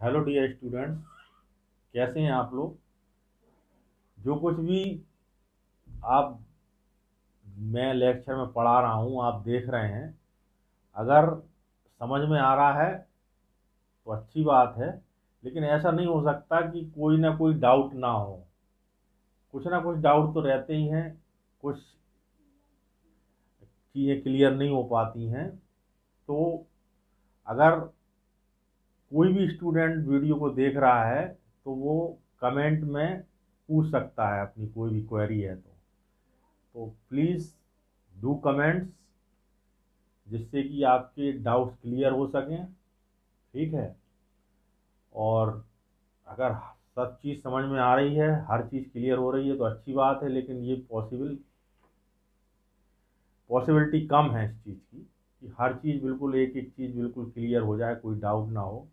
Hello dear students, कैसे हैं आप लोग। जो कुछ भी आप मैं लेक्चर में पढ़ा रहा हूँ आप देख रहे हैं, अगर समझ में आ रहा है तो अच्छी बात है। लेकिन ऐसा नहीं हो सकता कि कोई ना कोई डाउट ना हो। कुछ ना कुछ डाउट तो रहते ही हैं, कुछ चीज़ें क्लियर नहीं हो पाती हैं। तो अगर कोई भी स्टूडेंट वीडियो को देख रहा है तो वो कमेंट में पूछ सकता है, अपनी कोई भी क्वेरी है तो प्लीज़ डू कमेंट्स, जिससे कि आपके डाउट्स क्लियर हो सकें। ठीक है। और अगर सब चीज़ समझ में आ रही है, हर चीज़ क्लियर हो रही है तो अच्छी बात है। लेकिन ये पॉसिबिलिटी कम है इस चीज़ की कि हर चीज़ बिल्कुल एक एक चीज़ बिल्कुल क्लियर हो जाए, कोई डाउट ना हो।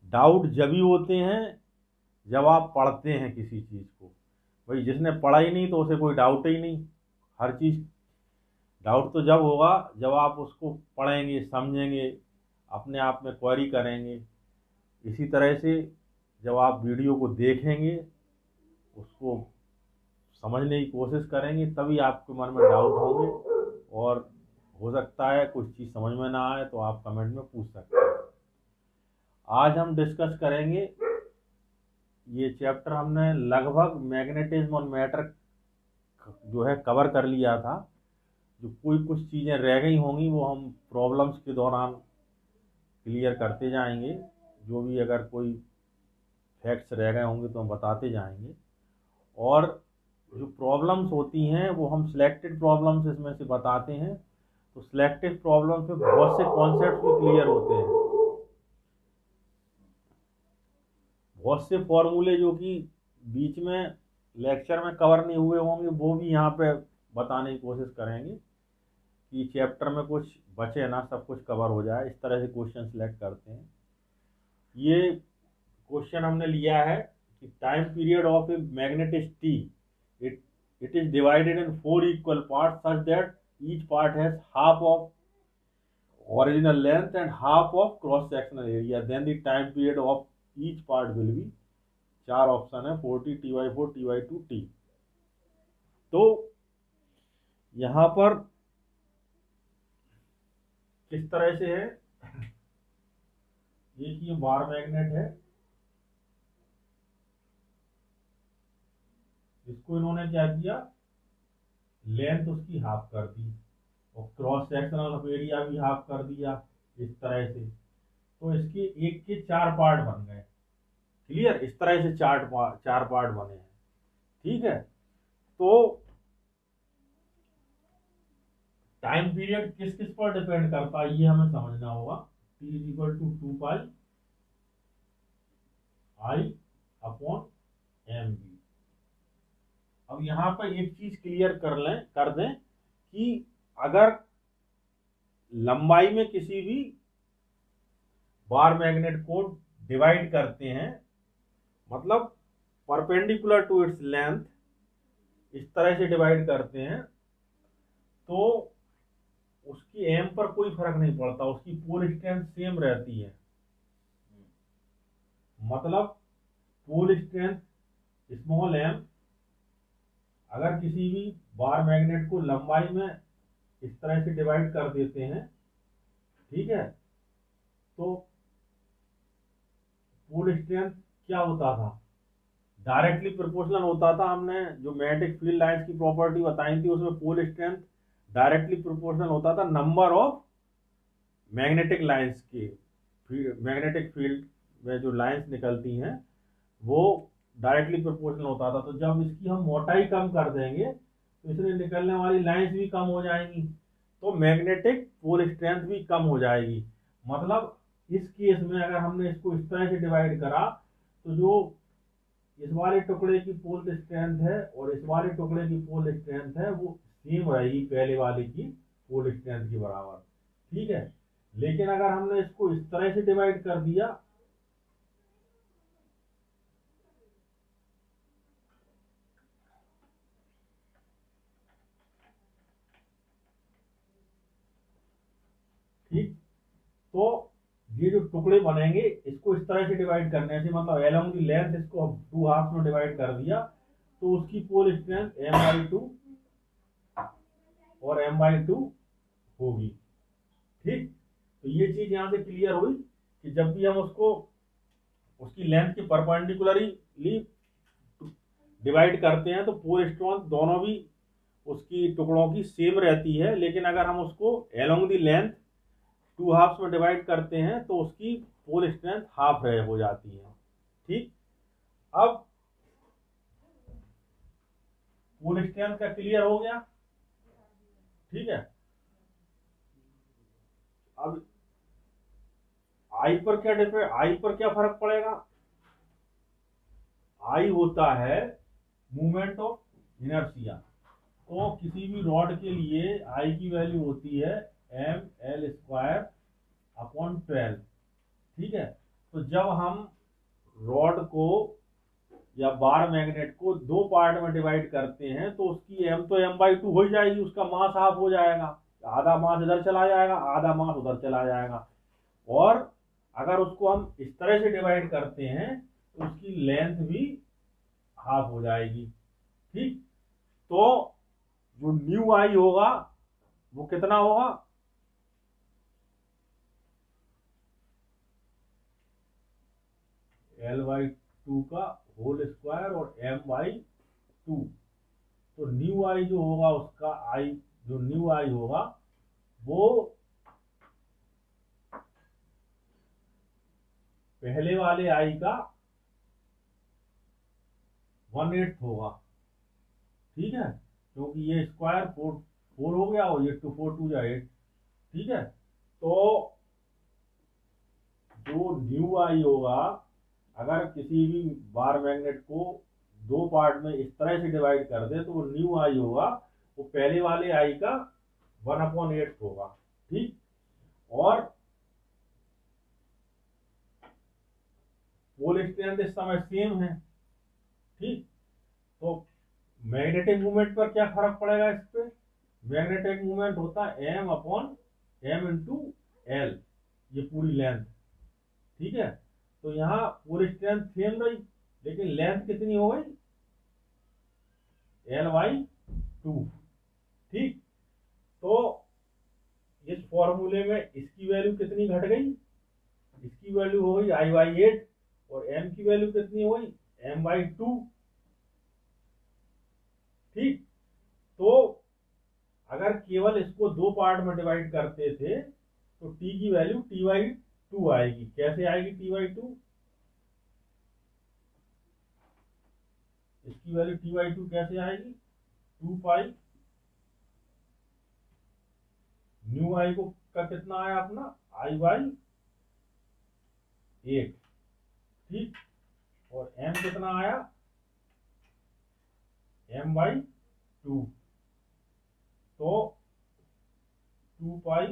डाउट जब ही होते हैं जब आप पढ़ते हैं किसी चीज़ को। भाई जिसने पढ़ा ही नहीं तो उसे कोई डाउट ही नहीं। हर चीज़ डाउट तो जब होगा जब आप उसको पढ़ेंगे, समझेंगे, अपने आप में क्वेरी करेंगे। इसी तरह से जब आप वीडियो को देखेंगे, उसको समझने की कोशिश करेंगे, तभी आपके मन में डाउट होंगे। और हो सकता है कुछ चीज़ समझ में ना आए तो आप कमेंट में पूछ सकते हैं। आज हम डिस्कस करेंगे, ये चैप्टर हमने लगभग मैग्नेटिज्म और मैटर जो है कवर कर लिया था। जो कोई कुछ चीज़ें रह गई होंगी वो हम प्रॉब्लम्स के दौरान क्लियर करते जाएंगे। जो भी अगर कोई फैक्ट्स रह गए होंगे तो हम बताते जाएंगे। और जो प्रॉब्लम्स होती हैं वो हम सिलेक्टेड प्रॉब्लम्स इसमें से बताते हैं। तो सिलेक्टेड प्रॉब्लम्स में बहुत से कॉन्सेप्ट्स भी क्लियर होते हैं। बहुत से फॉर्मूले जो कि बीच में लेक्चर में कवर नहीं हुए होंगे वो भी यहाँ पे बताने की कोशिश करेंगे कि चैप्टर में कुछ बचे ना, सब कुछ कवर हो जाए। इस तरह से क्वेश्चन सिलेक्ट करते हैं। ये क्वेश्चन हमने लिया है कि time period of a magnet is T. It it is divided in 4 equal parts such that each part has half of original length and half of cross sectional area. Then the time period of each part will be, चार option है, 40 T/4 T/2 T। तो यहाँ पर किस तरह से है, एक ये बार मैग्नेट है, इसको इन्होंने क्या किया, लेंथ उसकी हाफ कर दी और क्रॉस सेक्शनल एरिया भी हाफ कर दिया इस तरह से। तो इसके एक के चार पार्ट बन गए। क्लियर, इस तरह से चार पार्ट बने हैं। ठीक है। तो टाइम पीरियड किस किस पर डिपेंड करता है ये हमें समझना होगा। T is equal to 2πI/m v। अब यहाँ पर एक चीज क्लियर कर दें कि अगर लंबाई में किसी भी बार मैग्नेट को डिवाइड करते हैं, मतलब परपेंडिकुलर टू इट्स लेंथ, इस तरह से डिवाइड करते हैं, तो उसकी एम पर कोई फर्क नहीं पड़ता, उसकी पोल स्ट्रेंथ सेम रहती है। मतलब पोल स्ट्रेंथ स्मॉल एम, अगर किसी भी बार मैग्नेट को लंबाई में इस तरह से डिवाइड कर देते हैं, ठीक है, तो पोल स्ट्रेंथ क्या होता था, डायरेक्टली प्रोपोर्शनल होता था। हमने जो मैग्नेटिक फील्ड लाइंस की प्रॉपर्टी बताई थी उसमें पोल स्ट्रेंथ डायरेक्टली प्रोपोर्शनल होता था नंबर ऑफ मैग्नेटिक लाइंस के। मैग्नेटिक फील्ड में जो लाइंस निकलती हैं वो डायरेक्टली प्रोपोर्शनल होता था। तो जब इसकी हम मोटाई कम कर देंगे तो इसमें निकलने वाली लाइंस भी कम हो जाएंगी, तो मैग्नेटिक पोल स्ट्रेंथ भी कम हो जाएगी। मतलब इस केस में अगर हमने इसको इस तरह से डिवाइड करा तो जो इस वाले टुकड़े की पोल स्ट्रेंथ है और इस वाले टुकड़े की पोल स्ट्रेंथ है वो सेम रहेगी पहले वाले की पोल स्ट्रेंथ के बराबर। ठीक है। लेकिन अगर हमने इसको इस तरह से डिवाइड कर दिया, ठीक, तो ये जो टुकड़े बनेंगे इसको इस तरह से डिवाइड करने से, मतलब एलोंग दी लेंथ इसको टू हाफ में डिवाइड कर दिया, तो उसकी पोल स्ट्रेंथ m/2 और m/2 होगी। ठीक, तो ये चीज यहां से क्लियर हुई कि जब भी हम उसको उसकी लेंथ के परपेंडिकुलरली डिवाइड करते हैं तो पोल स्ट्रेंथ दोनों भी उसकी टुकड़ों की सेम रहती है, लेकिन अगर हम उसको along the length two halves में डिवाइड करते हैं तो उसकी पोल स्ट्रेंथ हाफ रहे हो जाती है। ठीक, अब पोल स्ट्रेंथ का क्लियर हो गया। ठीक है, अब आई पर क्या डिफरेंस, आई पर क्या फर्क पड़ेगा? आई होता है मूवमेंट ऑफ इनर्शिया, तो किसी भी रॉड के लिए आई की वैल्यू होती है mL²/12। ठीक है, तो जब हम रॉड को या बार मैग्नेट को दो पार्ट में डिवाइड करते हैं तो उसकी m तो m/2 हो ही जाएगी, उसका मास हाफ हो जाएगा, आधा मास इधर चला जाएगा, आधा मास उधर चला जाएगा। और अगर उसको हम इस तरह से डिवाइड करते हैं तो उसकी लेंथ भी हाफ हो जाएगी। ठीक, तो जो न्यू आई होगा वो कितना होगा? L/2 का होल स्क्वायर और m/2। तो न्यू आई जो होगा उसका आई, जो न्यू आई होगा वो पहले वाले आई का 1/8 होगा। ठीक है, क्योंकि ये स्क्वायर 4 हो गया और ये 2 4 2 जा 8। ठीक है, तो जो न्यू आई होगा, अगर किसी भी बार मैग्नेट को दो पार्ट में इस तरह से डिवाइड कर दे तो वो न्यू आई होगा वो पहले वाले आई का 1/8 होगा। ठीक, और पोल स्ट्रेंथ इस समय सेम है। ठीक, तो मैग्नेटिक मूवमेंट पर क्या फर्क पड़ेगा इस पे? मैग्नेटिक मूवमेंट होता है m/m×l, ये पूरी लेंथ। ठीक है, तो यहाँ पोल स्ट्रेंथ सेम रही लेकिन लेंथ कितनी हो गई? L/2। ठीक, तो इस फॉर्मूले में इसकी वैल्यू कितनी घट गई? इसकी वैल्यू हो गई I/8 और m की वैल्यू कितनी हो गई? m/2। ठीक, तो अगर केवल इसको दो पार्ट में डिवाइड करते थे तो t की वैल्यू t/2 आएगी। कैसे आएगी t/2? इसकी वैल्यू t/2 कैसे आएगी? 2 पाई न्यू आई को का कितना आया अपना? I/8। ठीक, और m कितना आया? m/2। तो 2 पाई,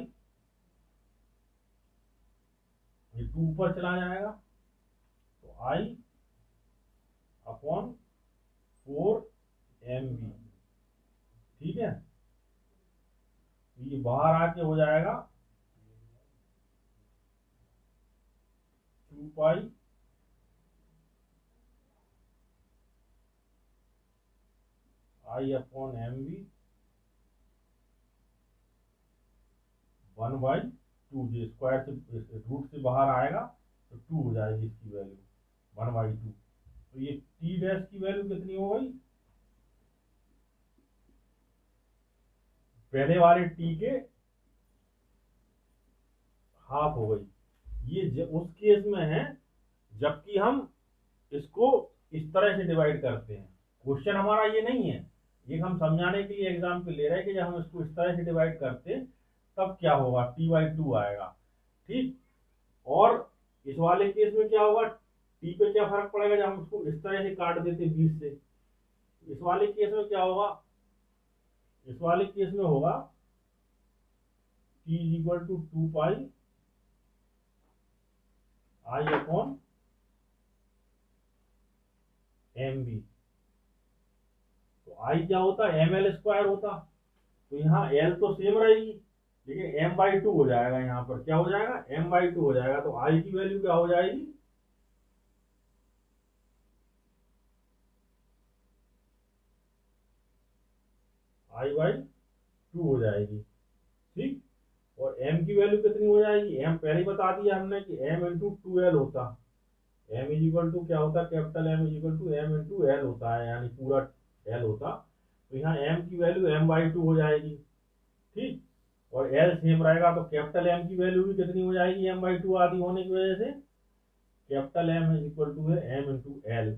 ये 2 ऊपर चला जाएगा तो I/4mv। ठीक है, ये बाहर आके हो जाएगा 2 पाई I/mv 1/2। ये स्क्वायर से रूट से बाहर आएगा तो 2 हो जाएगी इसकी वैल्यू 1/2। तो ये टी डैश की वैल्यू कितनी हो गई? पहले वाले टी के हाफ हो गई। ये उस केस में है जबकि हम इसको इस तरह से डिवाइड करते हैं। क्वेश्चन हमारा ये नहीं है, ये हम समझाने के लिए एग्जाम्पल ले रहे हैं कि जब हम इसको इस तरह से डिवाइड करते तब क्या होगा? t/2 आएगा। ठीक, और इस वाले केस में क्या होगा? t पे क्या फर्क पड़ेगा जब हम इसको इस तरह से काट देते बीच से? इस वाले केस में क्या होगा? इस वाले केस में होगा t = 2 पाई I/mv। तो I क्या होता है? mL² होता। तो यहाँ L तो सेम रहेगी लेकिन m/2 हो जाएगा, यहाँ पर क्या हो जाएगा, m/2 हो जाएगा। तो आई की वैल्यू क्या हो जाएगी, I/2 हो जाएगी। ठीक, और m की वैल्यू कितनी हो जाएगी, m पहले ही बता दिया हमने कि m इंटू 2l होता, m इज इक्वल टू क्या होता, capital M is equal to m into l होता है, यानी पूरा l होता। तो यहाँ m की वैल्यू m/2 हो जाएगी। ठीक, और l सेम रहेगा, तो कैपिटल M की वैल्यू भी कितनी हो जाएगी, m/2 आदि होने की वजह से capital M is equal to है m इंटू l।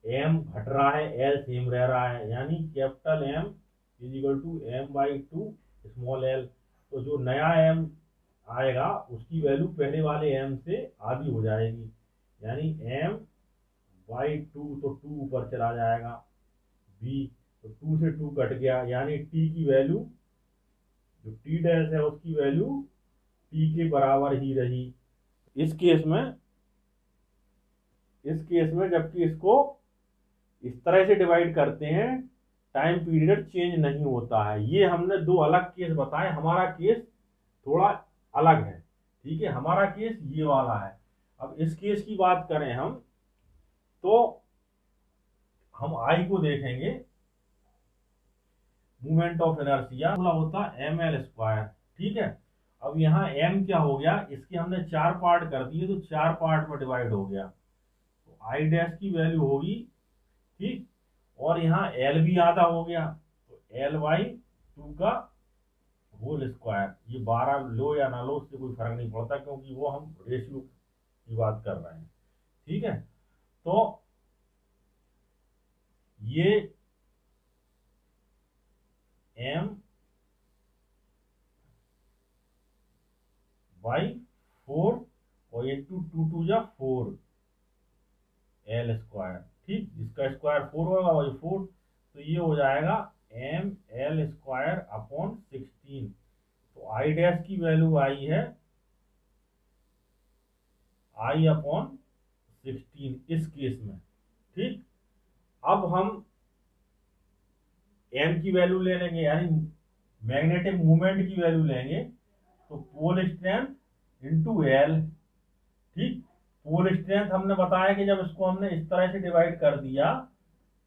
m घट रहा है, l सेम रह रहा है, यानी capital M is equal to m/2 small l। तो जो नया m आएगा उसकी वैल्यू पहले वाले m से आधी हो जाएगी, यानी m/2, तो 2 ऊपर चला जाएगा, b तो 2 से 2 कट गया, यानी t की वैल्यू जो t डैश है उसकी वैल्यू t के बराबर ही रही। इस केस में जबकि इसको इस तरह से डिवाइड करते हैं, टाइम पीरियड चेंज नहीं होता है। ये हमने दो अलग केस बताए, हमारा केस थोड़ा अलग है। ठीक है, हमारा केस ये वाला है। अब इस केस की बात करें हम, तो हम आई को देखेंगे, मूवमेंट ऑफ इनर्शिया होता है ml²। ठीक है, अब यहाँ m क्या हो गया, इसके हमने 4 पार्ट कर दिए, तो 4 पार्ट में डिवाइड हो गया, तो आई डैश की वैल्यू होगी। ठीक, और यहाँ l भी आधा हो गया, तो l/2 का होल स्क्वायर। ये 12 लो या ना लो उससे कोई फर्क नहीं पड़ता, क्योंकि वो हम रेशियो की बात कर रहे हैं। ठीक है, तो ये m/4 और इंटू 2 जा 4 l²। ठीक, इसका स्क्वायर 4 होगा और 4, तो ये हो जाएगा ml²/16। तो आई डैश की वैल्यू आई है I/16 इस केस में। ठीक, अब हम m की वैल्यू ले लेंगे, यानी मैग्नेटिक मूवमेंट की वैल्यू लेंगे, तो पोल स्ट्रेंथ इंटू l। ठीक, पोल स्ट्रेंथ हमने बताया कि जब इसको हमने इस तरह से डिवाइड कर दिया,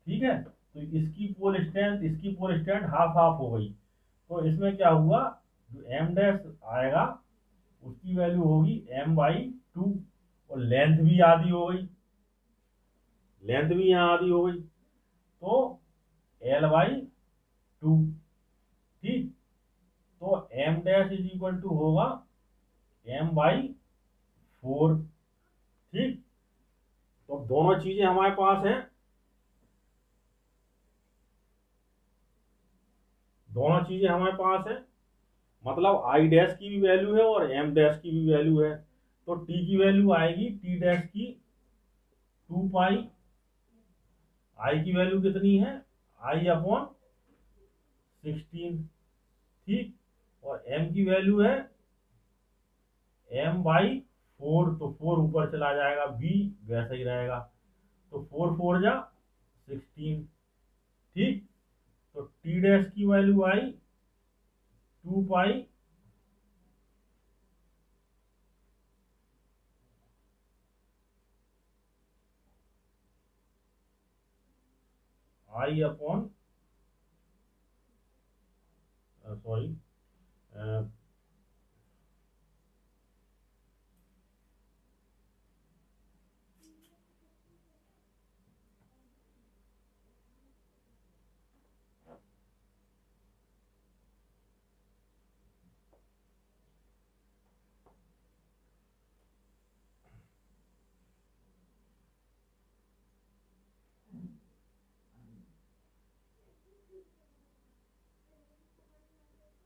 ठीक है, तो इसकी पोल स्ट्रेंथ हाफ हाफ हो गई। तो इसमें क्या हुआ, जो m डैश आएगा उसकी वैल्यू होगी m/2, और लेंथ भी आधी हो गई, लेंथ भी यहाँ आधी हो गई, तो l/2। ठीक, तो m dash is equal to होगा m/4। ठीक, तो दोनों चीजें हमारे पास हैं, दोनों चीजें हमारे पास है, मतलब आई डैश की भी वैल्यू है और m डैश की भी वैल्यू है। तो t की वैल्यू आएगी t डैश की 2 पाई, आई की वैल्यू कितनी है, I/16। ठीक, और m की वैल्यू है m/4, तो 4 ऊपर चला जाएगा, b वैसा ही रहेगा, तो 4 4 जा 16। ठीक, तो t डैश की value I 2 pi I/, sorry,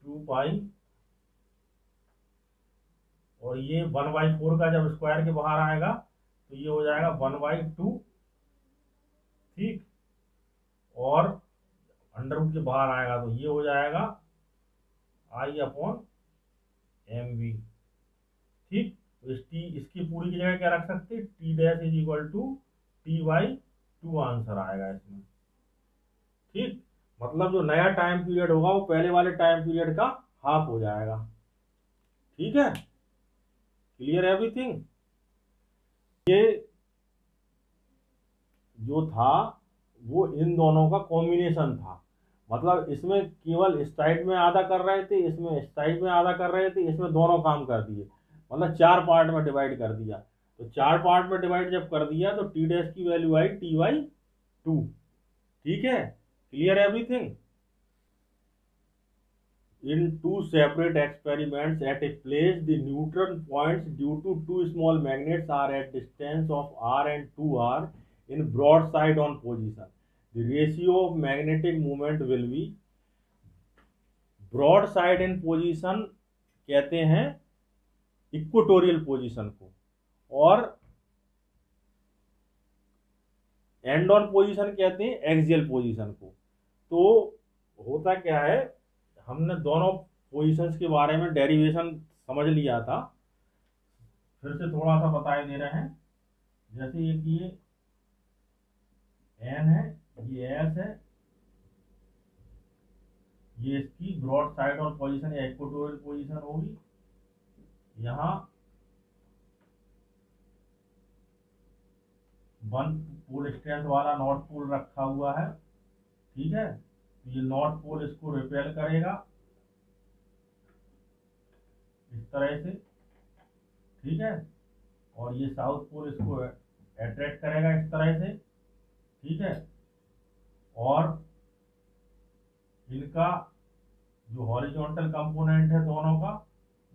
2 पाई, और ये 1/4 का जब स्क्वायर के बाहर आएगा तो ये हो जाएगा 1/2। ठीक, और अंडर रूट के बाहर आएगा तो ये हो जाएगा I/mv। ठीक, तो इसकी पूरी की जगह क्या रख सकते, t dash is equal to t/2 answer आएगा इसमें। ठीक, मतलब जो नया टाइम पीरियड होगा वो पहले वाले टाइम पीरियड का हाफ हो जाएगा। ठीक है, क्लियर एवरीथिंग। ये जो था वो इन दोनों का कॉम्बिनेशन था, मतलब इसमें केवल इस साइड में आधा कर रहे थे, इसमें इस साइड में आधा कर रहे थे, इसमें दोनों काम कर दिए, मतलब चार पार्ट में डिवाइड कर दिया। तो चार पार्ट में डिवाइड जब कर दिया तो टी डैश की वैल्यू आई T/2। ठीक है, clear everything. In two separate experiments at a place, the neutral points due to two small magnets are at distance of r and 2r in broadside on position. The ratio of magnetic moment will be, broadside in position कहते हैं equatorial position को, और and on position कहते हैं axial position को। तो होता क्या है, हमने दोनों पोजीशंस के बारे में डेरिवेशन समझ लिया था, फिर से थोड़ा सा बताए दे रहे हैं। जैसे ये एन है, ये एस है, ये इसकी ब्रॉड साइड और पोजीशन या इक्वेटोरियल पोजीशन होगी। यहाँ वन पोल स्ट्रेंथ वाला नॉर्थ पोल रखा हुआ है, ठीक है। तो ये नॉर्थ पोल इसको रिपेल करेगा इस तरह से, ठीक है, और ये साउथ पोल इसको अट्रैक्ट करेगा इस तरह से, ठीक है। और इनका जो हॉरिजॉन्टल कंपोनेंट है दोनों का,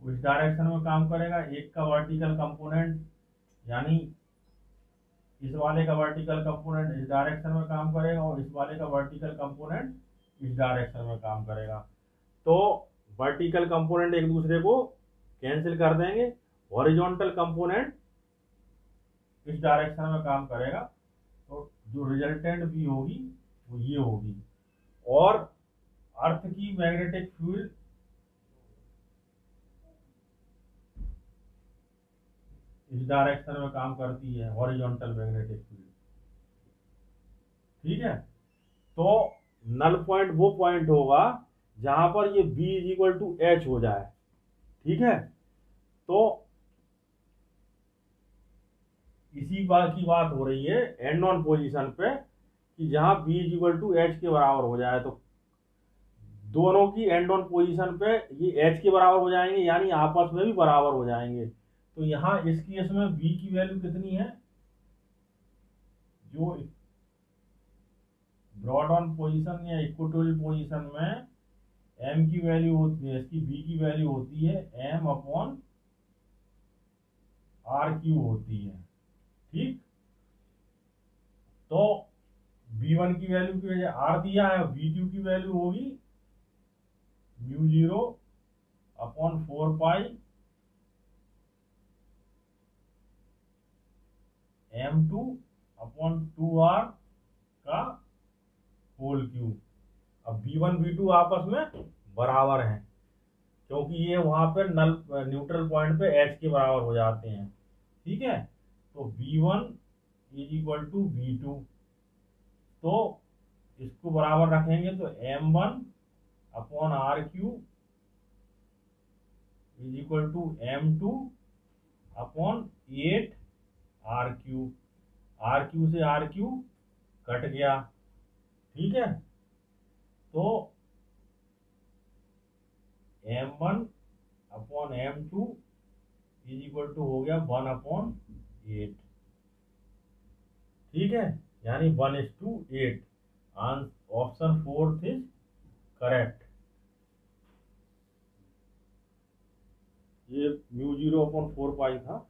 वो इस डायरेक्शन में काम करेगा। एक का वर्टिकल कंपोनेंट, यानी इस वाले का वर्टिकल कंपोनेंट इस डायरेक्शन में काम करेगा, और इस वाले का वर्टिकल कंपोनेंट इस डायरेक्शन में काम करेगा। तो वर्टिकल कंपोनेंट एक दूसरे को कैंसिल कर देंगे, हॉरिजॉन्टल कंपोनेंट इस डायरेक्शन में काम करेगा, तो जो रिजल्टेंट भी होगी वो ये होगी। और अर्थ की मैग्नेटिक फील्ड इस डायरेक्शन में काम करती है, हॉरिजॉन्टल मैग्नेटिक फील्ड, ठीक है। तो नल पॉइंट वो पॉइंट होगा जहां पर ये B = H हो जाए, ठीक है। तो इसी बात की बात हो रही है एंड ऑन पोजीशन पे, कि जहां B = H के बराबर हो जाए, तो दोनों की एंड ऑन पोजीशन पे ये H के बराबर हो जाएंगे, यानी आपस में भी बराबर हो जाएंगे। तो यहाँ इस केस में B की वैल्यू कितनी है, जो ब्रॉड ऑन पोजीशन या इक्वेटोरियल पोजीशन में M की वैल्यू होती है, इसकी B की वैल्यू होती है M/R³ होती है, ठीक। तो B1 की वैल्यू की वजह R दिया है, B2 की वैल्यू होगी μ0/4π M2/2R का होल क्यूब। अब B1 B2 आपस में बराबर हैं, क्योंकि ये वहां पर नल न्यूट्रल पॉइंट पे H के बराबर हो जाते हैं, ठीक है। तो B1 = B2, तो इसको बराबर रखेंगे तो M1/R³ = M2/8R³। R³ से R³ कट गया, ठीक है। तो M1/M2 हो गया 1/8, ठीक है, यानी 1:8। Option 4 is correct. ये μ0/4π था,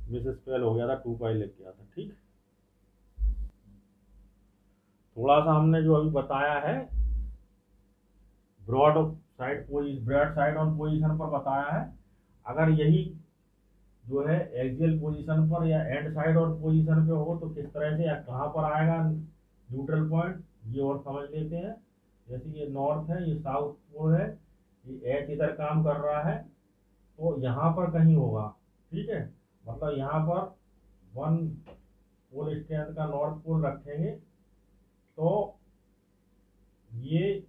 मिसस्पेल हो गया था, 2π लिख गया था, ठीक। थोड़ा सा हमने जो अभी बताया है ब्रॉड साइड ऑन पोजीशन पर बताया है। अगर यही जो है एक्सियल पोजीशन पर या एंड साइड और पोजीशन पे हो तो किस तरह से या कहाँ पर आएगा न्यूट्रल पॉइंट, ये और समझ लेते हैं। जैसे ये नॉर्थ है, ये साउथ पोल है, ये एच इधर काम कर रहा है, तो यहाँ पर कहीं होगा, ठीक है। मतलब यहाँ पर वन पोल स्ट्रेंथ का नॉर्थ पोल रखेंगे, तो ये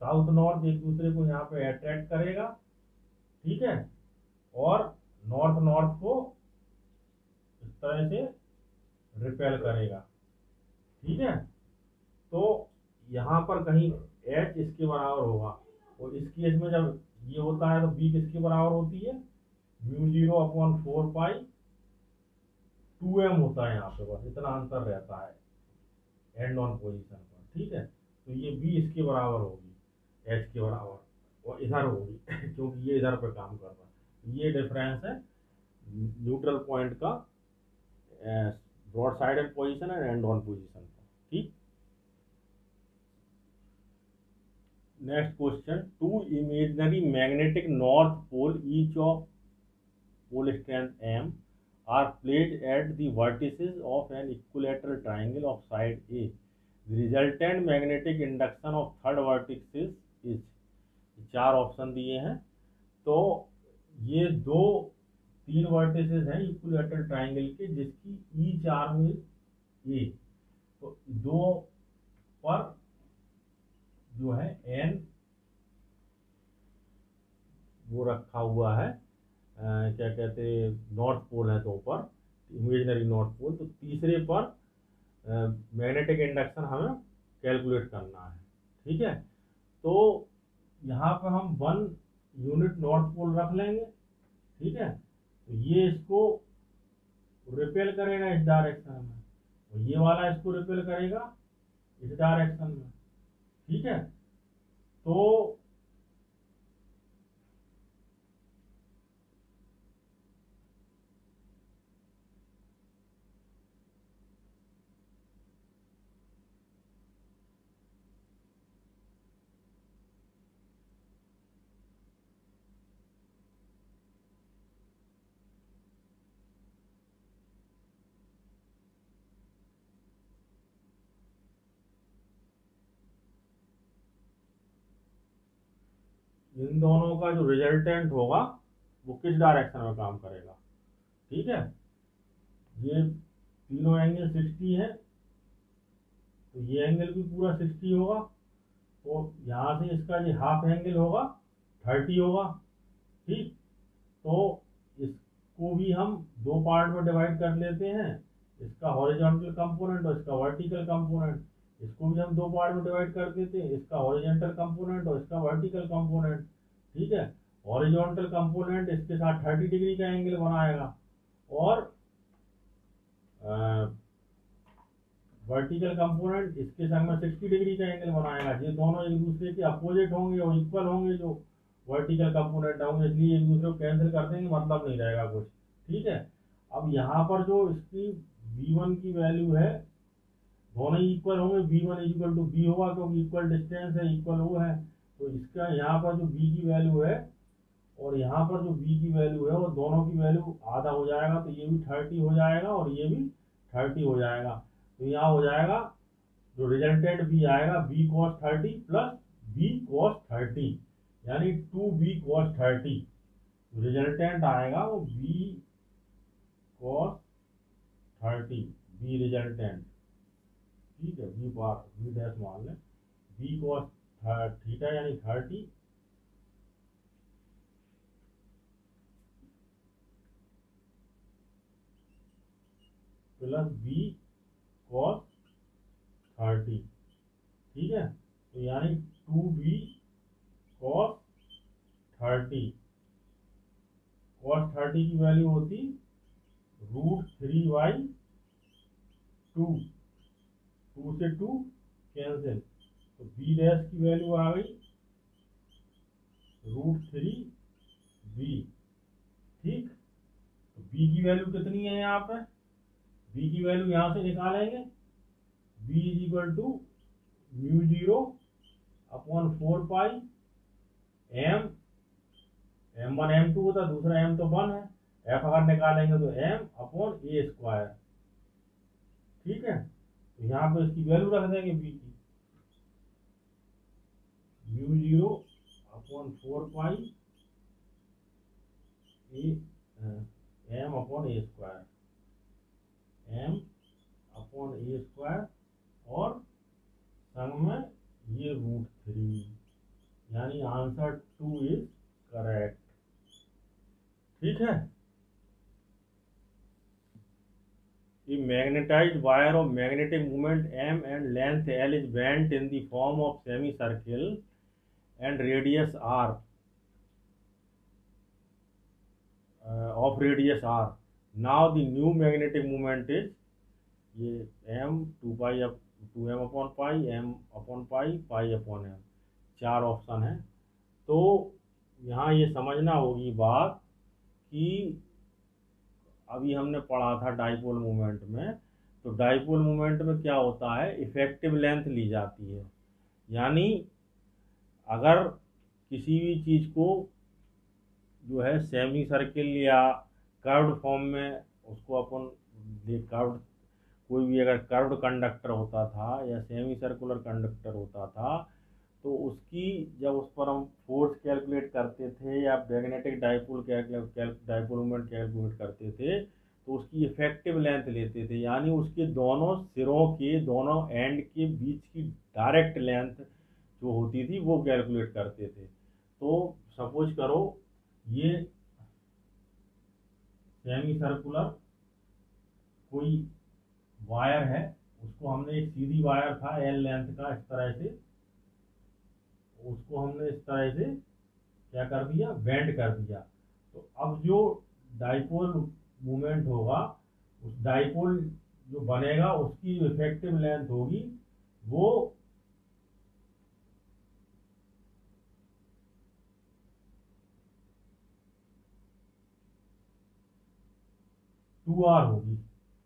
साउथ नॉर्थ एक दूसरे को यहाँ पे अट्रैक्ट करेगा, ठीक है, और नॉर्थ नॉर्थ को इस तरह से रिपेल करेगा। ठीक है, तो यहाँ पर कहीं एच इसके बराबर होगा, और इस केस में जब ये होता है तो बी किसके बराबर होती है, μ0/4 पाई 2m होता है यहाँ पे, बस इतना अंतर रहता है एंड ऑन पोजीशन पर। ठीक है, तो ये बी इसके बराबर होगी एच के बराबर, और इधर होगी क्योंकि ये इधर पे काम कर रहा है। ये डिफरेंस है न्यूट्रल पॉइंट का broad sided position and end on position का। ठीक, next question, two imaginary magnetic north pole each of pole strength m are placed at the vertices of an equilateral triangle of side A. The resultant magnetic induction of third vertex is, चार option दिए हैं। तो ये तीन vertices हैं equilateral triangle के, जिसकी each arm is a. तो दो पर जो है एन वो रखा हुआ है, क्या कहते हैं, नॉर्थ पोल है तो ऊपर इमेजिनरी नॉर्थ पोल, तो तीसरे पर मैग्नेटिक इंडक्शन हमें कैलकुलेट करना है। ठीक है, तो यहाँ पर हम 1 यूनिट नॉर्थ पोल रख लेंगे। ठीक है, तो ये इसको रिपेल करेगा इस डायरेक्शन में, और ये वाला इसको रिपेल करेगा इस डायरेक्शन में। ठीक है, तो इन दोनों का जो रिजल्टेंट होगा वो किस डायरेक्शन में काम करेगा। ठीक है, ये तीनों एंगल 60 है, तो ये एंगल भी पूरा 60 होगा, तो यहाँ से इसका ये हाफ एंगल होगा 30 होगा। ठीक, तो इसको भी हम दो पार्ट में डिवाइड कर लेते हैं, इसका हॉरिजॉन्टल कंपोनेंट और इसका वर्टिकल कंपोनेंट। इसको भी हम दो पार्ट में डिवाइड कर देते हैं, इसका हॉरिजॉन्टल कंपोनेंट और इसका वर्टिकल कंपोनेंट। ठीक है, हॉरिजॉन्टल कंपोनेंट इसके साथ 30 डिग्री का एंगल बनाएगा, और वर्टिकल कंपोनेंट इसके संग में 60 डिग्री का एंगल बनाएगा। ये दोनों एक दूसरे के अपोजिट होंगे और इक्वल होंगे जो वर्टिकल कंपोनेंट होंगे, इसलिए एक दूसरे को कैंसिल कर देंगे, मतलब नहीं रहेगा कुछ। ठीक है, अब यहाँ पर जो इसकी V1 की वैल्यू है, दोनों ही इक्वल होंगे, V1 इक्वल टू B होगा क्योंकि इक्वल डिस्टेंस है, इक्वल वो है। तो इसका यहाँ पर जो B की वैल्यू है और यहाँ पर जो B की वैल्यू है, वो दोनों की वैल्यू आधा हो जाएगा, तो ये भी 30 हो जाएगा और ये भी 30 हो जाएगा। तो यहाँ हो जाएगा जो रिजल्टेंट B आएगा B cos 30 plus B cos 30, यानी 2B cos 30। रिजल्टेंट आएगा वो B cos 30, B रिजल्टेंट। ठीक है, B बार B डैश मान लें, B cos थीटा यानी 30 प्लस B cos 30। ठीक है, तो यानी 2B cos 30, cos 30 की वैल्यू होती √3/2, 2 से 2 कैंसिल, तो B डैश की वैल्यू आ गई √3B। ठीक, तो B की वैल्यू कितनी है यहाँ पे, B की वैल्यू यहाँ से निकालेंगे, B is equal to μ0/4 pi m1 m2 होता, दूसरा m तो 1 है, f अगर निकालेंगे तो m/a²। ठीक है, तो यहाँ पे इसकी वैल्यू रख देंगे B की, μ0/4 पाई m/a², m/a², और संग में ये √3, यानी आंसर 2 इज करेक्ट। ठीक है। A magnetized wire of magnetic moment m and length l is bent in the form of semicircle and radius r of radius r. Now the new magnetic moment is ये m 2m upon pi m upon pi pi upon m, 4 option है। तो यहाँ ये समझना होगी बात कि अभी हमने पढ़ा था डाइपोल मोमेंट में, तो डाइपोल मोमेंट में क्या होता है, इफेक्टिव लेंथ ली जाती है। यानी अगर किसी भी चीज़ को जो है सेमी सर्किल या कर्व्ड फॉर्म में उसको अपन कर्व्ड, कोई भी अगर कर्व्ड कंडक्टर होता था या सेमी सर्कुलर कंडक्टर होता था, तो उसकी जब उस पर हम फोर्स कैलकुलेट करते थे या magnetic dipole dipole moment calculate करते थे, तो उसकी इफेक्टिव लेंथ लेते थे। यानी उसके दोनों सिरों के, दोनों एंड के बीच की डायरेक्ट लेंथ जो होती थी वो कैलकुलेट करते थे। तो सपोज करो ये सेमी सर्कुलर कोई वायर है, उसको हमने एक सीधी वायर था एल लेंथ का, इस तरह से उसको हमने इस तरह से क्या कर दिया, बेंड कर दिया। तो अब जो डाइपोल मूवमेंट होगा, उस डाइपोल जो बनेगा उसकी जो इफेक्टिव लेंथ होगी वो 2r होगी।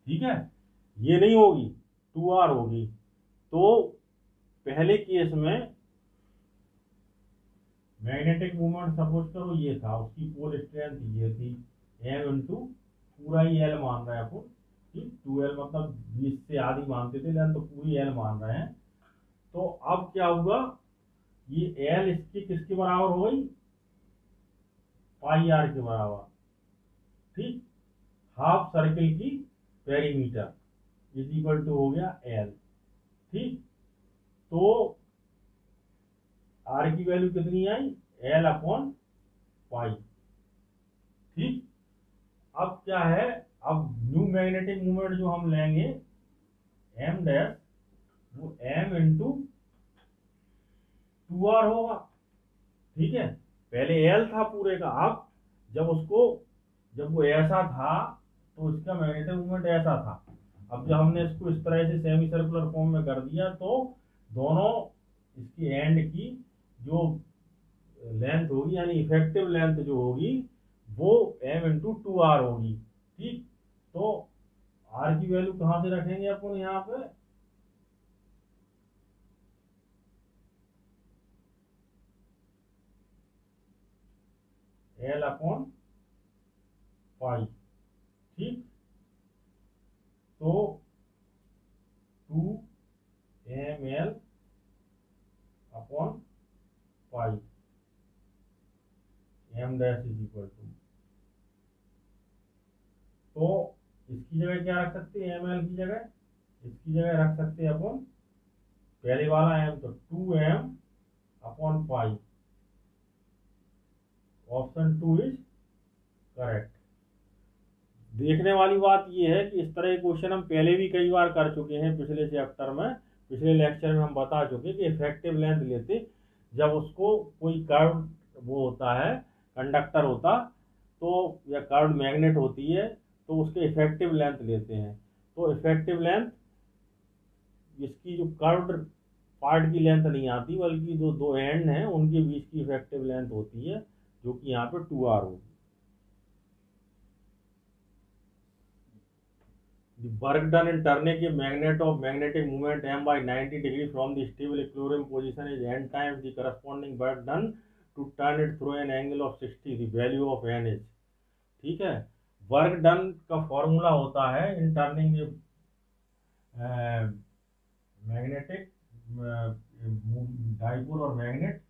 ठीक है, ये नहीं होगी, 2r होगी। तो पहले केस में मैग्नेटिक मूवमेंट सपोज करो ये था, उसकी पोल स्ट्रेंथ ये थी m इंटू पूरा ही l मान रहे हैं अपन, ठीक, 2l मतलब 20 से आधी मानते थे लेकिन तो पूरी l मान रहे हैं। तो अब क्या हुआ, ये l इसकी किसके बराबर हो गई, पाई आर के बराबर। ठीक, हाफ सर्किल की पेरीमीटर इज इक्वल टू हो गया l। ठीक, तो आर की वैल्यू कितनी आई, l अपॉन पाई। ठीक, अब क्या है, अब न्यू मैग्नेटिक मूवमेंट जो हम लेंगे m डैश, वो m इंटू 2r होगा। ठीक है, पहले l था पूरे का, अब जब वो ऐसा था तो इसका मैग्नेटिक मूवमेंट ऐसा था। अब जब हमने इसको इस तरह से सेमी सर्कुलर फॉर्म में कर दिया, तो दोनों इसकी एंड की जो लेंथ होगी, यानी इफेक्टिव लेंथ जो होगी वो m इंटू 2r होगी। ठीक, तो r की वैल्यू कहाँ से रखेंगे अपन, यहाँ पे l अपॉन पाई। ठीक, तो 2ml upon pi, m dash is equal to, तो इसकी जगह क्या रख सकते हैं, ml की जगह, इसकी जगह रख सकते हैं अपन पहले वाला m, तो 2m upon pi, option 2 is correct. देखने वाली बात यह है कि इस तरह के क्वेश्चन हम पहले भी कई बार कर चुके हैं, पिछले चैप्टर में, पिछले लेक्चर में हम बता चुके कि इफेक्टिव लेंथ लेते जब उसको कोई कर्व वो होता है, कंडक्टर होता, तो या कर्व मैग्नेट होती है, तो उसके इफेक्टिव लेंथ लेते हैं। तो इफेक्टिव लेंथ इसकी जो कर्व्ड पार्ट की लेंथ नहीं आती, बल्कि जो दो एंड हैं उनके बीच की इफेक्टिव लेंथ होती है, जो कि यहाँ पे 2r होगी। The work done in turning a magnet of magnetic moment m by 90 degree from the stable equilibrium position is n times the corresponding work done to turn it through an angle of 60, the value of n is। ठीक है, work done का formula होता है इन turning magnetic dipole और magnet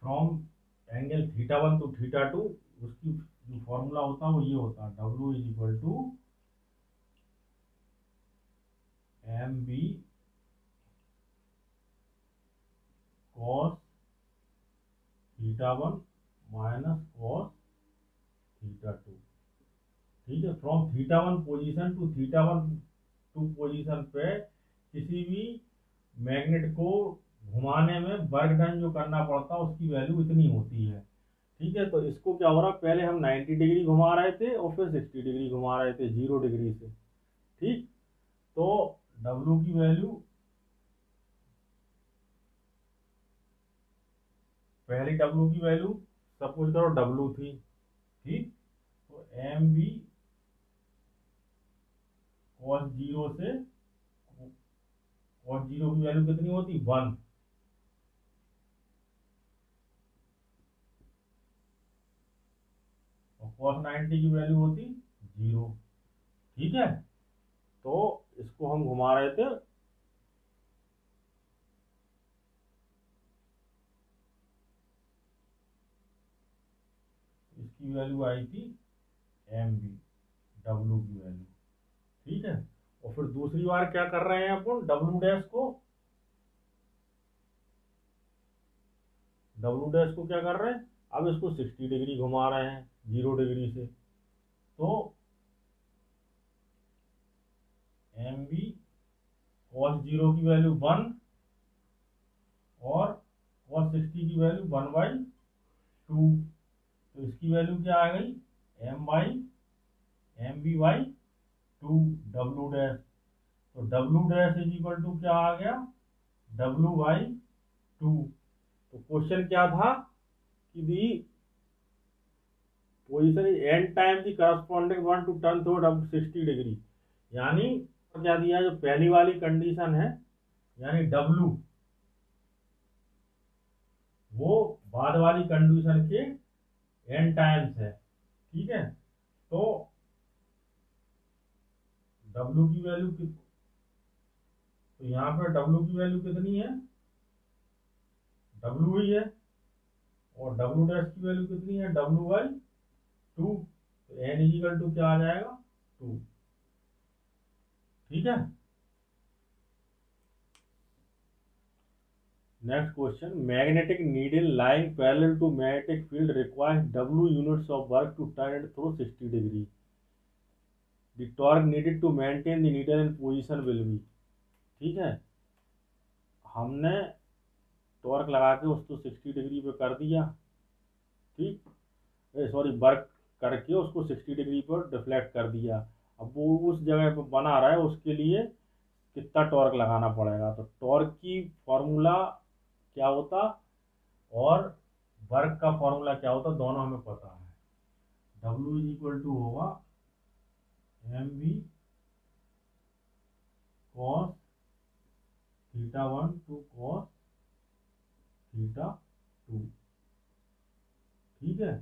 from angle θ1 to θ2, उसकी जो formula होता है वो ये होता है, W is equal to mb cos θ1 minus cos ठीक है, फ्रॉम θ1 पोजीशन टू θ2 पोजीशन पे किसी भी मैग्नेट को घुमाने में वर्क डन जो करना पड़ता है उसकी वैल्यू इतनी होती है। ठीक है, तो इसको क्या हो रहा है, पहले हम 90 डिग्री घुमा रहे थे और फिर 60 डिग्री घुमा रहे थे 0 डिग्री से। ठीक, तो W की वैल्यू, पहली W की वैल्यू सपोज करो W थी। ठीक, तो एम बी cos 0 से cos 0 की वैल्यू कितनी होती, 1। और cos 90 की वैल्यू होती 0। ठीक है, तो इसको हम घुमा रहे थे, इसकी वैल्यू आई थी एम बी, डब्ल्यू की वैल्यू। ठीक है, और फिर दूसरी बार क्या कर रहे हैं अपन, डब्ल्यू डैश को क्या कर रहे हैं, अब इसको 60 डिग्री घुमा रहे हैं 0 डिग्री से। तो एम बी cos 0 की वैल्यू 1 और cos 60 की वैल्यू 1/2। तो इसकी वैल्यू क्या आ गई, M B by 2 W dash. तो W dash is equal to क्या आ गया, W/2। तो क्वेश्चन क्या था कि the position is n time the corresponding one to turn through 60 degree. यानी क्या दिया, जो पहली वाली कंडीशन है यानी W, वो बाद वाली कंडीशन के n टाइम्स है। ठीक है, तो W की वैल्यू तो यहाँ पर W की वैल्यू कितनी है, W ही है, और W डैश की वैल्यू कितनी है, W/2। तो n इजिकल टू क्या आ जाएगा, 2। ठीक है, next question, magnetic needle lying parallel to magnetic field requires W units of work to turn it through 60 degree. The torque needed to maintain the needle in position will be. ठीक है, हमने torque लगा के उसको 60 degree पे कर दिया। ठीक, सॉरी, वर्क करके उसको 60 डिग्री पर डिफ्लेक्ट कर दिया। अब वो उस जगह पर बना रहा है, उसके लिए कितना टॉर्क लगाना पड़ेगा। तो टॉर्क की फॉर्मूला क्या होता और वर्क का फॉर्मूला क्या होता, दोनों हमें पता है। W इज इक्वल टू होगा M B cos θ1 to cos θ2। ठीक है,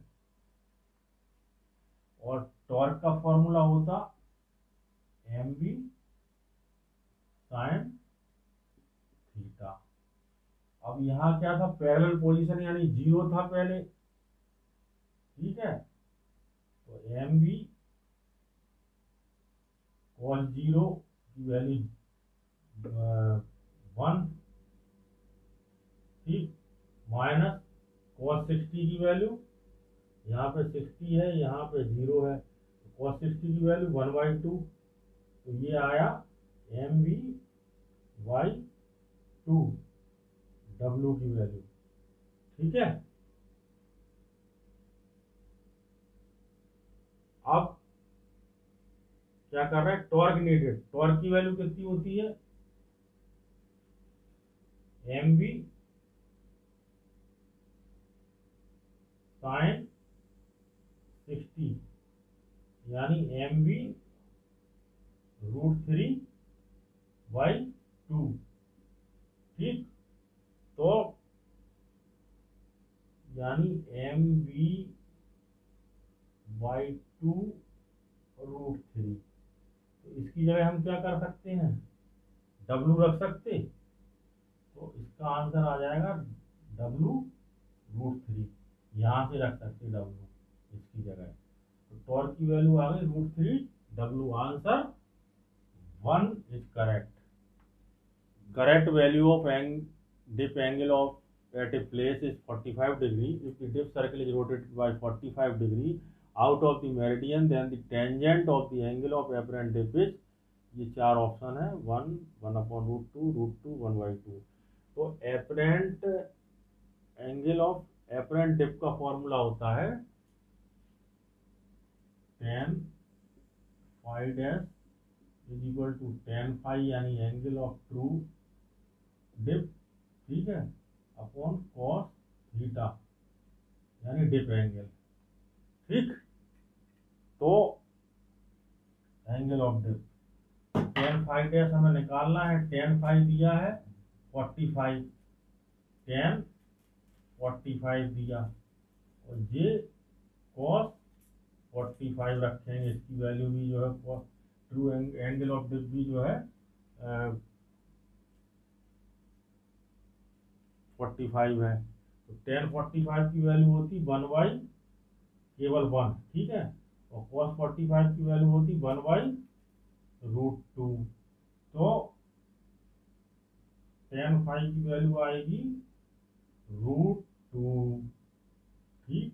और टॉर्क का फॉर्मूला होता एम बी साइन थीटा। अब यहाँ क्या था, पैरेलल पोजीशन यानी 0 था पहले। ठीक है, तो एम बी cos 0 की वैल्यू 1, ठीक, माइनस cos 60 की वैल्यू, यहाँ पे 60 है, यहाँ पे 0 है, तो cos 60 की वैल्यू 1/2। तो ये आया एम बी बाई 2 W की वैल्यू। ठीक है, अब क्या कर रहे हैं, टॉर्क नीडेड, टॉर्क की वैल्यू कितनी होती है, एम बी साइन 60 यानी एम बी √3/2। ठीक, तो यानी एम बी बाई 2 √3। तो इसकी जगह हम क्या कर सकते हैं, W रख सकते। तो इसका आंसर आ जाएगा W√3। यहाँ से रख सकते W इसकी जगह। तो टॉर्क की वैल्यू आ गई √3W। Answer 1 is correct. Correct value of dip angle of at a place is 45 degree if the dip circle is rotated by 45 degree out of the meridian then the tangent of the angle of apparent dip is, ये चार option है, 1/√2, √2, 1/2। तो apparent angle of apparent dip का formula होता है tan phi dash is equal to tan phi यानी angle of true dip, ठीक है, अपॉन cos थीटा यानी डिप एंगल, ठीक। तो angle of dip tan phi dash हमें निकालना है, tan phi दिया है 45, tan 45 दिया, और ये cos 45 रखेंगे, इसकी वैल्यू भी जो है ट्रू एंगल ऑफ डिप भी जो है 45 है। तो tan 45 की वैल्यू होती 1/, केवल 1, ठीक है, और cos 45 की वैल्यू होती 1/√2। तो tan phi की वैल्यू आएगी √2, ठीक,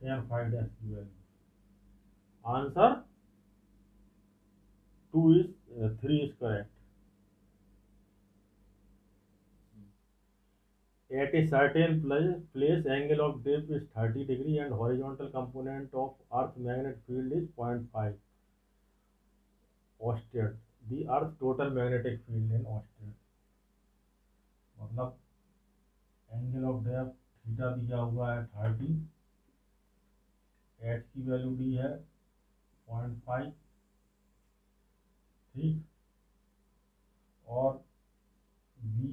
tan phi डैश की value. Answer 3 is correct. At a certain place, angle of dip is 30 degree and horizontal component of Earth magnetic field is 0.5 ostered. The Earth total magnetic field in ostered. मतलब angle of depth theta दिया हुआ है 30, H की value दी है 0.5, ठीक, और B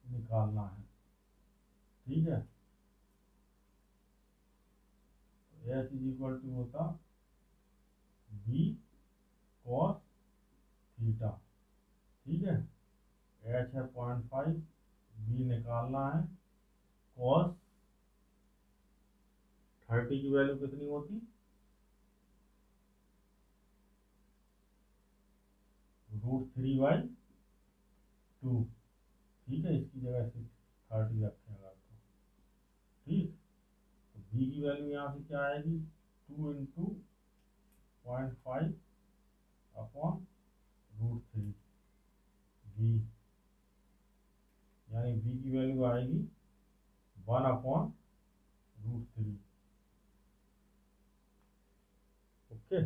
निकालना है, ठीक है। एच इज इक्वल टू होता बी कॉस थीटा, ठीक है, एच है 0.5, बी निकालना है, कॉस 30 की वैल्यू कितनी होती, √3/2, ठीक है, इसकी जगह 30 रखेगा तो, ठीक। तो बी की वैल्यू यहाँ से क्या आएगी, 2 × 0.5 अपॉन √3 बी, यानी बी की वैल्यू आएगी 1/√3। ओके,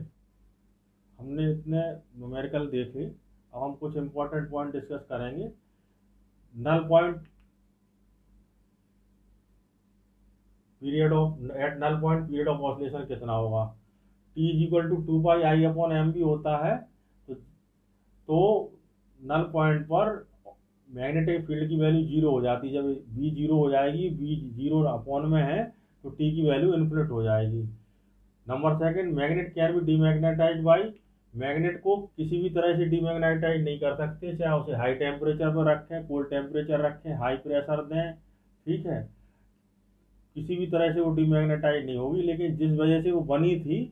हमने इतने न्यूमेरिकल देखे, अब हम कुछ इंपॉर्टेंट पॉइंट डिस्कस करेंगे। Null point period of period of oscillation कितना होगा, T is equal to 2πI/m भी होता है। तो नल पॉइंट पर मैग्नेटिक फील्ड की वैल्यू 0 हो जाती है, जब V 0 हो जाएगी, V 0 अपॉन में है, तो T की वैल्यू इन्फिनिट हो जाएगी। Number second, magnet can be demagnetized by, magnet को किसी भी तरह से डीमैग्नेटाइज नहीं कर सकते, चाहे उसे हाई टेम्परेचर पर रखें, कोल्ड टेम्परेचर रखें, हाई प्रेशर दें, ठीक है, किसी भी तरह से वो डीमैग्नेटाइज नहीं होगी। लेकिन जिस वजह से वो बनी थी,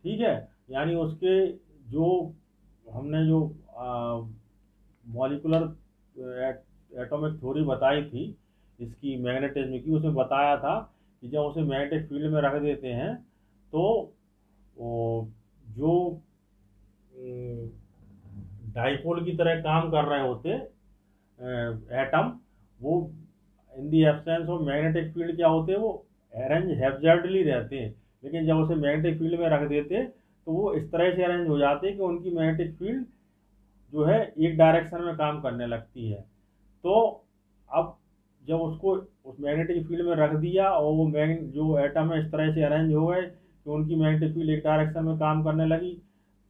ठीक है, यानी उसके जो हमने जो मॉलिकुलर एटॉमिक थ्योरी बताई थी इसकी मैग्नेटिज्म की, उसमें बताया था कि जब उसे मैग्नेटिक फील्ड में रख देते हैं तो जो डाइपोल की तरह काम कर रहे होते एटम, वो in the absence of magnetic field क्या होते हैं, वो अरेंज हैप्जर्डली रहते हैं। लेकिन जब उसे मैग्नेटिक फील्ड में रख देते तो वो इस तरह से अरेंज हो जाते हैं कि उनकी मैग्नेटिक फील्ड जो है एक डायरेक्शन में काम करने लगती है। तो अब जब उसको उस मैग्नेटिक फील्ड में रख दिया और वो जो एटम है इस तरह से अरेंज हो गए कि उनकी मैग्नेटिक फील्ड एक डायरेक्शन में काम करने लगी,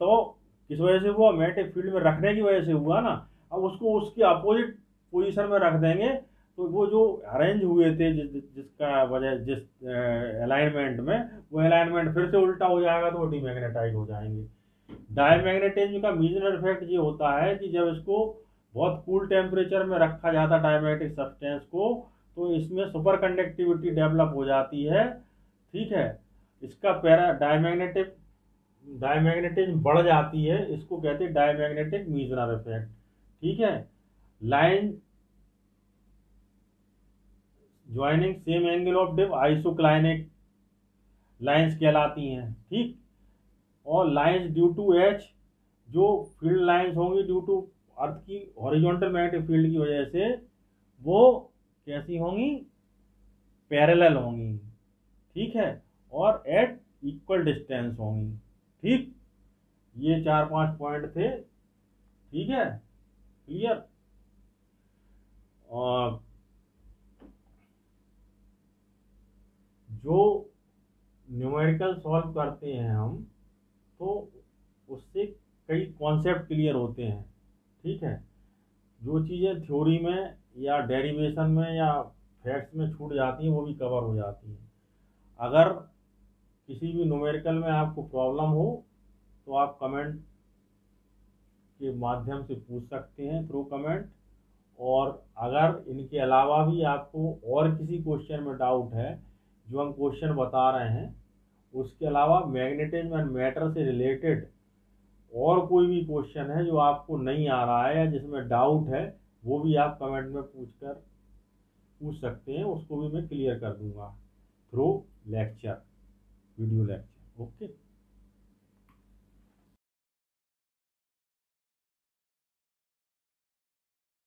तो किस वजह से हुआ, मैग्नेटिक फील्ड में रखने की वजह से हुआ ना। अब उसको उसकी अपोजिट पोजीशन में रख देंगे तो वो जो अरेंज हुए थे जिसका वजह जिस अलाइनमेंट में, वो अलाइनमेंट फिर से उल्टा हो जाएगा, तो वो डीमैग्नेटाइज हो जाएंगे। डायमैग्नेटिज्म का मेजर इफेक्ट ये होता है कि जब इसको बहुत कूल टेम्परेचर में रखा जाता है डायमैग्नेटिक सब्सटेंस को, तो इसमें सुपर कंडक्टिविटी डेवलप हो जाती है, ठीक है, इसका डायमैग्नेटिज्म बढ़ जाती है, इसको कहते हैं डायमैग्नेटिक मीजनर इफेक्ट, ठीक है। Line joining same angle of dip isoclinic lines कहलाती हैं, ठीक। और लाइंस ड्यू टू एच, जो फील्ड लाइंस होंगी ड्यू टू अर्थ की हॉरिजॉन्टल मैग्नेटिक फील्ड की वजह से, वो कैसी होंगी, पैरेलल होंगी, ठीक है, और एट इक्वल डिस्टेंस होंगी, ठीक। ये 4-5 पॉइंट थे, ठीक है, क्लियर। और जो न्यूमेरिकल सॉल्व करते हैं हम, तो उससे कई कॉन्सेप्ट क्लियर होते हैं, ठीक है। जो चीज़ें थ्योरी में या डेरिवेशन में या फैक्ट्स में छूट जाती हैं वो भी कवर हो जाती हैं। अगर किसी भी न्यूमेरिकल में आपको प्रॉब्लम हो तो आप कमेंट के माध्यम से पूछ सकते हैं, थ्रू कमेंट। और अगर इनके अलावा भी आपको और किसी क्वेश्चन में डाउट है, जो हम क्वेश्चन बता रहे हैं उसके अलावा मैग्नेटिज्म एंड मैटर से रिलेटेड और कोई भी क्वेश्चन है जो आपको नहीं आ रहा है या जिसमें डाउट है, वो भी आप कमेंट में पूछ सकते हैं, उसको भी मैं क्लियर कर दूंगा through lecture, video lecture. Okay.